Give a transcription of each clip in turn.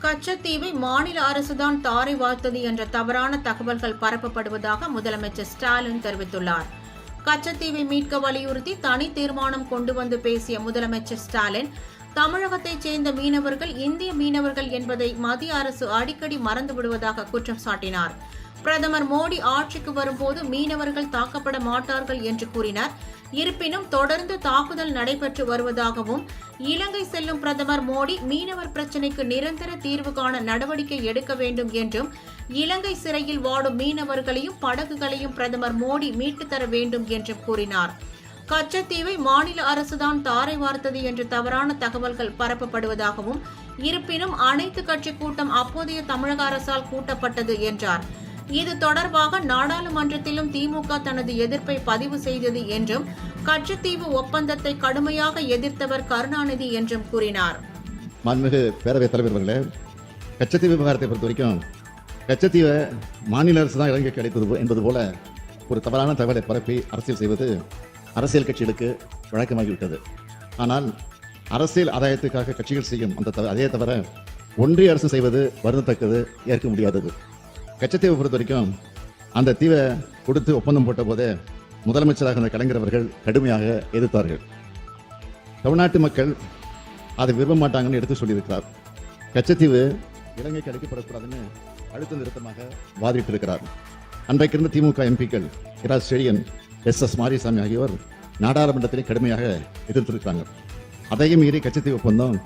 கச்சத்தீவை மாநில அரசுதான் தாரை வார்த்தது என்ற தவறான தகவல்கள் பரப்பப்படுவதாக முதலமைச்சர் ஸ்டாலின் தெரிவித்துள்ளார். கச்சத்தீவை மீட்க வலியுறுத்தி தனி தீர்மானம் கொண்டு வந்து பேசிய முதலமைச்சர் ஸ்டாலின், தமிழகத்தைச் சேர்ந்த மீனவர்கள் இந்திய மீனவர்கள் என்பதை மத்திய அரசு அடிக்கடி மறந்துவிடுவதாக குற்றம் சாட்டினார். பிரதமர் மோடி ஆட்சிக்கு வரும்போது மீனவர்கள் தாக்கப்பட மாட்டார்கள் என்று கூறினார். இருப்பினும் தொடர்ந்து தாக்குதல் நடைபெற்று வருவதாகவும், இலங்கை செல்லும் பிரதமர் மோடி மீனவர் பிரச்சினைக்கு நிரந்தர தீர்வு காண நடவடிக்கை எடுக்க வேண்டும் என்றும், இலங்கை சிறையில் வாடும் மீனவர்களையும் படகுகளையும் பிரதமர் மோடி மீட்டுத் தர வேண்டும் என்றும் கூறினார். கச்சத்தீவை மாநில அரசுதான் தாரை வார்த்தது என்று தவறான தகவல்கள் பரப்பப்படுவதாகவும், இருப்பினும் அனைத்து கட்சி கூட்டம் அப்போதைய தமிழக அரசால் கூட்டப்பட்டது என்றார். இது தொடர்பாக நாடாளுமன்றத்திலும் திமுக தனது எதிர்ப்பை பதிவு செய்தது என்றும், கச்சத்தீவு ஒப்பந்தத்தை கடுமையாக எதிர்த்தவர் கருணாநிதி என்றும் கூறினார். மாண்புமிகு பேரவைத் தலைவர்களே, கச்சத்தீவு விவகாரத்தை பொறுத்த வரைக்கும் கச்சத்தீவை மாநில அரசு தான் இலங்கைக்கு அளித்தது என்பது போல ஒரு தவறான தகவலை பரப்பி அரசியல் செய்வது அரசியல் கட்சிகளுக்கு வழக்கமாகிவிட்டது. ஆனால் அரசியல் ஆதாயத்துக்காக கட்சிகள் செய்யும் அதே தவிர ஒன்றிய அரசு செய்வது வருந்தத்தக்கது, ஏற்க முடியாதது. கச்சத்தீவை பொறுத்த வரைக்கும் அந்த தீவை கொடுத்து ஒப்பந்தம் போட்ட போதே முதலமைச்சராக இருந்த கலைஞர் அவர்கள் கடுமையாக எதிர்த்தார்கள். தமிழ்நாட்டு மக்கள் அதை விரும்ப மாட்டாங்கன்னு எடுத்து சொல்லியிருக்கிறார். கச்சத்தீவு இலங்கைக்கு அளிக்கப்படக்கூடாதுன்னு அழுத்த நிறுத்தமாக வாதிட்டு இருக்கிறார். அன்றைக்கு இருந்த திமுக எம்பிக்கள் இரா செழியன், எஸ் மாரிசாமி ஆகியோர் நாடாளுமன்றத்திலே கடுமையாக எதிர்த்திருக்கிறாங்க. அதையும் மீறி கச்சத்தீவு ஒப்பந்தம்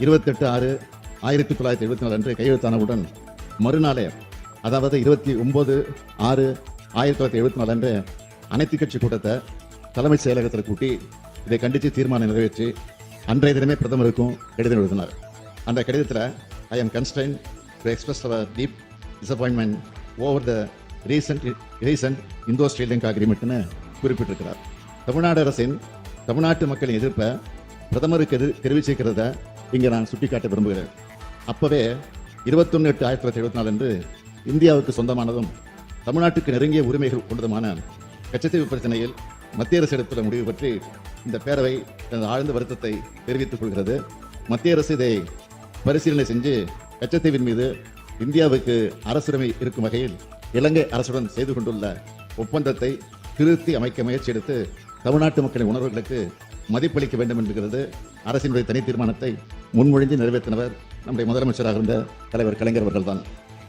28/6/1974 அன்று கையெழுத்தானவுடன் மறுநாளே, அதாவது 29/6/1974 அன்று அனைத்து கட்சி கூட்டத்தை தலைமைச் செயலகத்தில் கூட்டி இதை கண்டித்து தீர்மானம் நிறைவேற்றி அன்றைய தினமே பிரதமருக்கும் கடிதம் எழுதினார். அந்த கடிதத்தில் I am constrained to express our deep disappointment over the recent Indo Sri Lanka அக்ரிமெண்ட்னு குறிப்பிட்டிருக்கிறார். தமிழ்நாடு அரசின் தமிழ்நாட்டு மக்களின் எதிர்ப்பை பிரதமருக்கு தெரிவிச்சிருக்கிறத இங்கே நான் சுட்டிக்காட்ட விரும்புகிறேன். அப்பவே 21/8/1974 அன்று இந்தியாவுக்கு சொந்தமானதும் தமிழ்நாட்டுக்கு நெருங்கிய உரிமைகள் கொண்டதுமான கச்சத்தீவு பிரச்சனையில் மத்திய அரசு எடுத்துள்ள முடிவு பற்றி இந்த பேரவை தனது ஆழ்ந்த வருத்தத்தை தெரிவித்துக் கொள்கிறது. மத்திய அரசு இதை பரிசீலனை செஞ்சு கச்சத்தீவின் மீது இந்தியாவுக்கு அரசுரிமை இருக்கும் வகையில் இலங்கை அரசுடன் செய்து கொண்டுள்ள ஒப்பந்தத்தை திருத்தி அமைக்க முயற்சி எடுத்து தமிழ்நாட்டு மக்களின் உணர்வுகளுக்கு மதிப்பளிக்க வேண்டும் என்கிறது அரசினுடைய தனி தீர்மானத்தை முன்மொழிந்து நிறைவேற்றினவர் நம்முடைய முதலமைச்சராக இருந்த தலைவர் கலைஞர் அவர்கள்தான்.